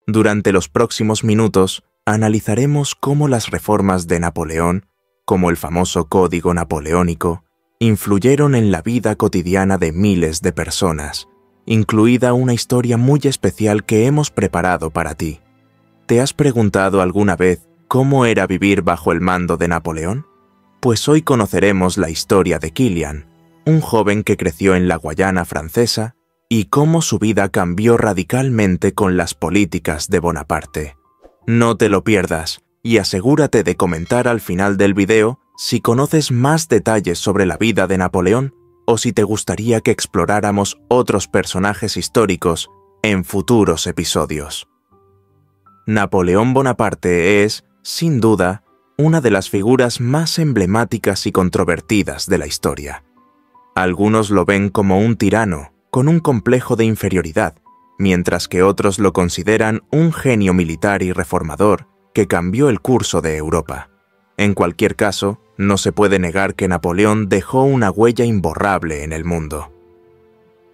Durante los próximos minutos analizaremos cómo las reformas de Napoleón, como el famoso Código Napoleónico, influyeron en la vida cotidiana de miles de personas, incluida una historia muy especial que hemos preparado para ti. ¿Te has preguntado alguna vez cómo era vivir bajo el mando de Napoleón? Pues hoy conoceremos la historia de Kilian, un joven que creció en la Guayana francesa, y cómo su vida cambió radicalmente con las políticas de Bonaparte. No te lo pierdas y asegúrate de comentar al final del video si conoces más detalles sobre la vida de Napoleón o si te gustaría que exploráramos otros personajes históricos en futuros episodios. Napoleón Bonaparte es, sin duda, una de las figuras más emblemáticas y controvertidas de la historia. Algunos lo ven como un tirano, con un complejo de inferioridad, mientras que otros lo consideran un genio militar y reformador que cambió el curso de Europa. En cualquier caso, no se puede negar que Napoleón dejó una huella imborrable en el mundo.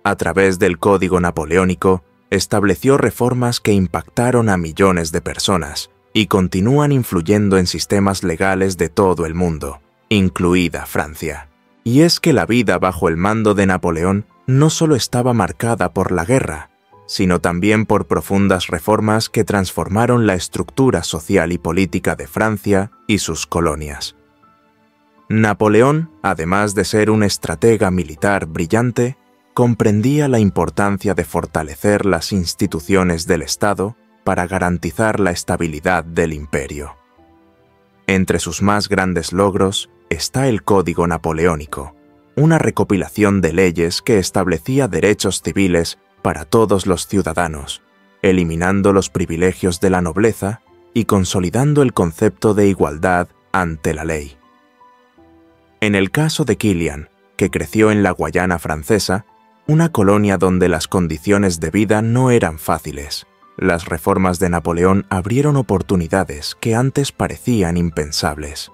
A través del Código Napoleónico, estableció reformas que impactaron a millones de personas y continúan influyendo en sistemas legales de todo el mundo, incluida Francia. Y es que la vida bajo el mando de Napoleón no solo estaba marcada por la guerra, sino también por profundas reformas que transformaron la estructura social y política de Francia y sus colonias. Napoleón, además de ser un estratega militar brillante, comprendía la importancia de fortalecer las instituciones del Estado para garantizar la estabilidad del imperio. Entre sus más grandes logros está el Código Napoleónico, una recopilación de leyes que establecía derechos civiles para todos los ciudadanos, eliminando los privilegios de la nobleza y consolidando el concepto de igualdad ante la ley. En el caso de Kilian, que creció en la Guayana francesa, una colonia donde las condiciones de vida no eran fáciles, las reformas de Napoleón abrieron oportunidades que antes parecían impensables.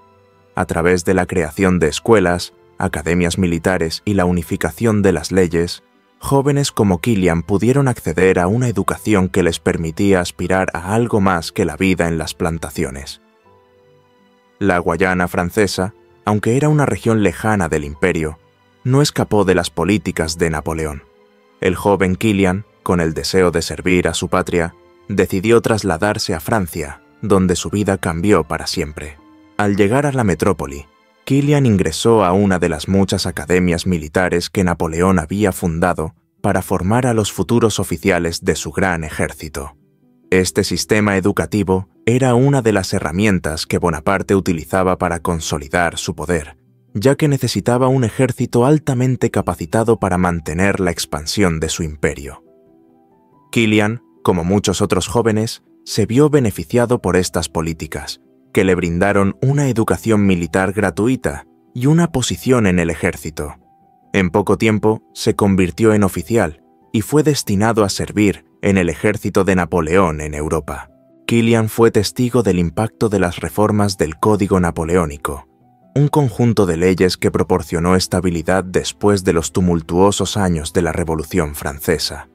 A través de la creación de escuelas, academias militares y la unificación de las leyes, jóvenes como Kilian pudieron acceder a una educación que les permitía aspirar a algo más que la vida en las plantaciones. La Guayana francesa, aunque era una región lejana del imperio, no escapó de las políticas de Napoleón. El joven Kilian, con el deseo de servir a su patria, decidió trasladarse a Francia, donde su vida cambió para siempre. Al llegar a la metrópoli, Kilian ingresó a una de las muchas academias militares que Napoleón había fundado para formar a los futuros oficiales de su gran ejército. Este sistema educativo era una de las herramientas que Bonaparte utilizaba para consolidar su poder, ya que necesitaba un ejército altamente capacitado para mantener la expansión de su imperio. Kilian, como muchos otros jóvenes, se vio beneficiado por estas políticas, que le brindaron una educación militar gratuita y una posición en el ejército. En poco tiempo se convirtió en oficial y fue destinado a servir en el ejército de Napoleón en Europa. Kilian fue testigo del impacto de las reformas del Código Napoleónico, un conjunto de leyes que proporcionó estabilidad después de los tumultuosos años de la Revolución Francesa.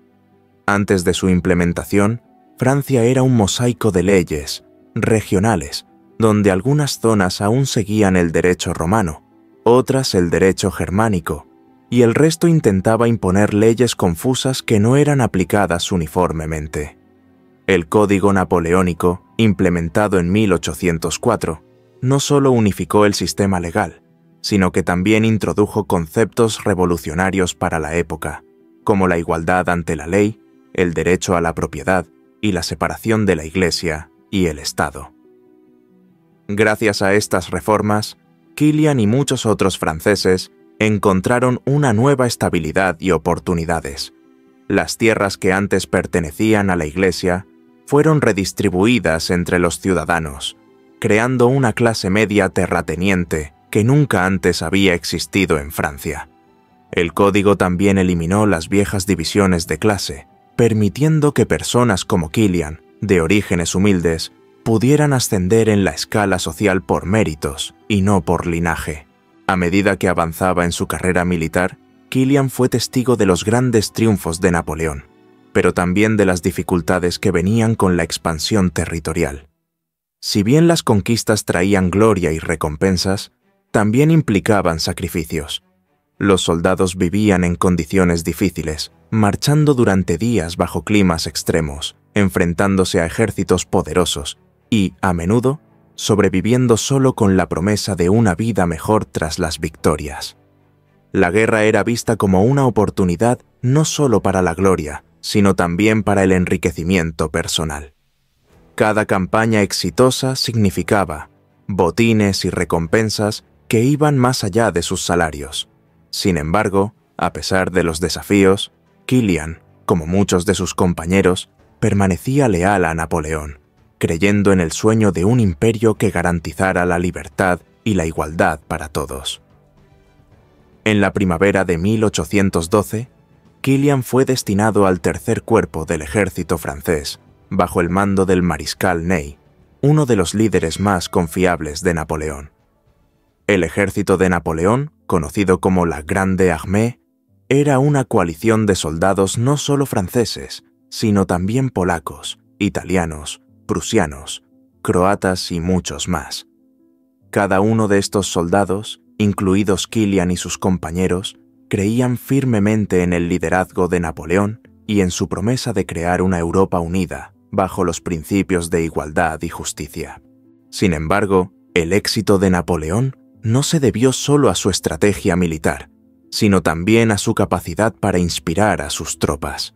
Antes de su implementación, Francia era un mosaico de leyes regionales, donde algunas zonas aún seguían el derecho romano, otras el derecho germánico, y el resto intentaba imponer leyes confusas que no eran aplicadas uniformemente. El Código Napoleónico, implementado en 1804, no solo unificó el sistema legal, sino que también introdujo conceptos revolucionarios para la época, como la igualdad ante la ley, el derecho a la propiedad y la separación de la Iglesia y el Estado. Gracias a estas reformas, Kilian y muchos otros franceses encontraron una nueva estabilidad y oportunidades. Las tierras que antes pertenecían a la Iglesia fueron redistribuidas entre los ciudadanos, creando una clase media terrateniente que nunca antes había existido en Francia. El código también eliminó las viejas divisiones de clase, permitiendo que personas como Kilian, de orígenes humildes, pudieran ascender en la escala social por méritos y no por linaje. A medida que avanzaba en su carrera militar, Kilian fue testigo de los grandes triunfos de Napoleón. pero también de las dificultades que venían con la expansión territorial. Si bien las conquistas traían gloria y recompensas, también implicaban sacrificios. Los soldados vivían en condiciones difíciles, marchando durante días bajo climas extremos, enfrentándose a ejércitos poderosos y, a menudo, sobreviviendo solo con la promesa de una vida mejor tras las victorias. La guerra era vista como una oportunidad no solo para la gloria, sino también para el enriquecimiento personal. Cada campaña exitosa significaba botines y recompensas que iban más allá de sus salarios. Sin embargo, a pesar de los desafíos, Kilian, como muchos de sus compañeros, permanecía leal a Napoleón, creyendo en el sueño de un imperio que garantizara la libertad y la igualdad para todos. En la primavera de 1812, Kilian fue destinado al tercer cuerpo del ejército francés, bajo el mando del mariscal Ney, uno de los líderes más confiables de Napoleón. El ejército de Napoleón, conocido como la Grande Armée, era una coalición de soldados no solo franceses, sino también polacos, italianos, prusianos, croatas y muchos más. Cada uno de estos soldados, incluidos Kilian y sus compañeros, creían firmemente en el liderazgo de Napoleón y en su promesa de crear una Europa unida bajo los principios de igualdad y justicia. Sin embargo, el éxito de Napoleón no se debió solo a su estrategia militar, sino también a su capacidad para inspirar a sus tropas.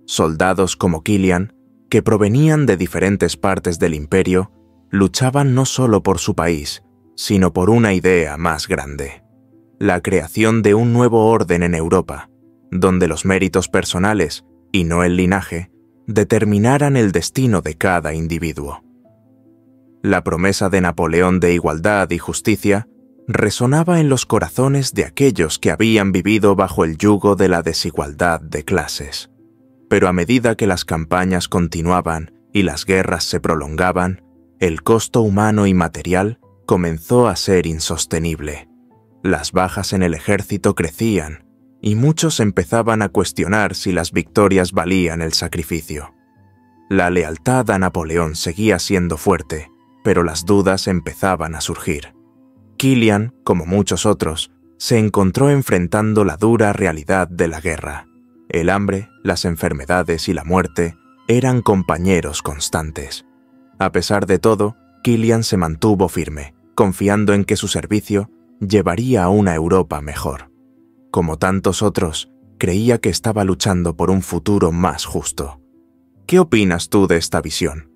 Soldados como Kilian, que provenían de diferentes partes del imperio, luchaban no solo por su país, sino por una idea más grande: la creación de un nuevo orden en Europa, donde los méritos personales, y no el linaje, determinaran el destino de cada individuo. La promesa de Napoleón de igualdad y justicia resonaba en los corazones de aquellos que habían vivido bajo el yugo de la desigualdad de clases. Pero a medida que las campañas continuaban y las guerras se prolongaban, el costo humano y material comenzó a ser insostenible. Las bajas en el ejército crecían, y muchos empezaban a cuestionar si las victorias valían el sacrificio. La lealtad a Napoleón seguía siendo fuerte, pero las dudas empezaban a surgir. Kilian, como muchos otros, se encontró enfrentando la dura realidad de la guerra. El hambre, las enfermedades y la muerte eran compañeros constantes. A pesar de todo, Kilian se mantuvo firme, confiando en que su servicio llevaría a una Europa mejor. Como tantos otros, creía que estaba luchando por un futuro más justo. ¿Qué opinas tú de esta visión?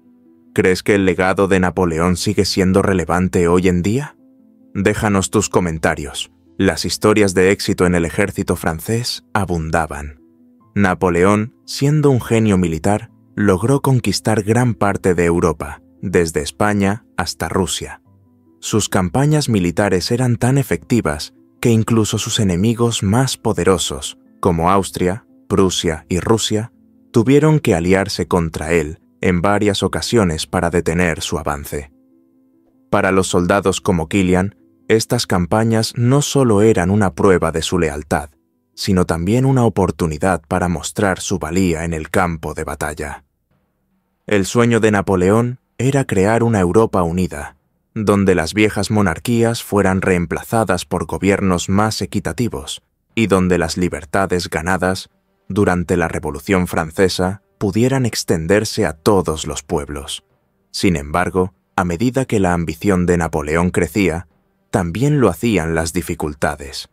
¿Crees que el legado de Napoleón sigue siendo relevante hoy en día? Déjanos tus comentarios. Las historias de éxito en el ejército francés abundaban. Napoleón, siendo un genio militar, logró conquistar gran parte de Europa, desde España hasta Rusia. Sus campañas militares eran tan efectivas que incluso sus enemigos más poderosos, como Austria, Prusia y Rusia, tuvieron que aliarse contra él en varias ocasiones para detener su avance. Para los soldados como Kilian, estas campañas no solo eran una prueba de su lealtad, sino también una oportunidad para mostrar su valía en el campo de batalla. El sueño de Napoleón era crear una Europa unida, donde las viejas monarquías fueran reemplazadas por gobiernos más equitativos y donde las libertades ganadas durante la Revolución Francesa pudieran extenderse a todos los pueblos. Sin embargo, a medida que la ambición de Napoleón crecía, también lo hacían las dificultades.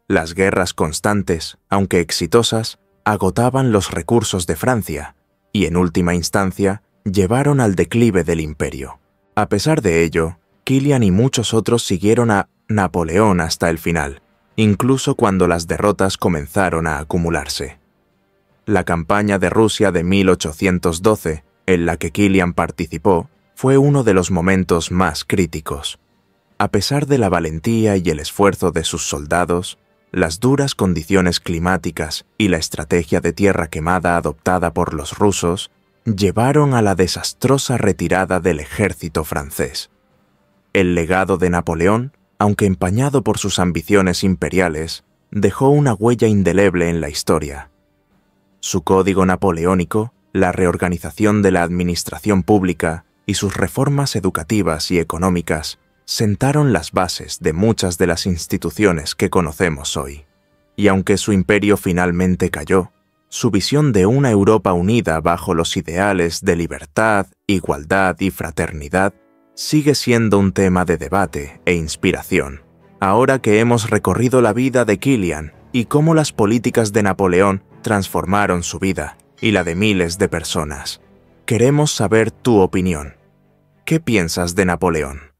Las guerras constantes, aunque exitosas, agotaban los recursos de Francia y, en última instancia, llevaron al declive del imperio. A pesar de ello, Kilian y muchos otros siguieron a Napoleón hasta el final, incluso cuando las derrotas comenzaron a acumularse. La campaña de Rusia de 1812, en la que Kilian participó, fue uno de los momentos más críticos. A pesar de la valentía y el esfuerzo de sus soldados, las duras condiciones climáticas y la estrategia de tierra quemada adoptada por los rusos llevaron a la desastrosa retirada del ejército francés. El legado de Napoleón, aunque empañado por sus ambiciones imperiales, dejó una huella indeleble en la historia. Su código napoleónico, la reorganización de la administración pública y sus reformas educativas y económicas sentaron las bases de muchas de las instituciones que conocemos hoy. Y aunque su imperio finalmente cayó, su visión de una Europa unida bajo los ideales de libertad, igualdad y fraternidad sigue siendo un tema de debate e inspiración. Ahora que hemos recorrido la vida de Kilian y cómo las políticas de Napoleón transformaron su vida y la de miles de personas, queremos saber tu opinión. ¿Qué piensas de Napoleón?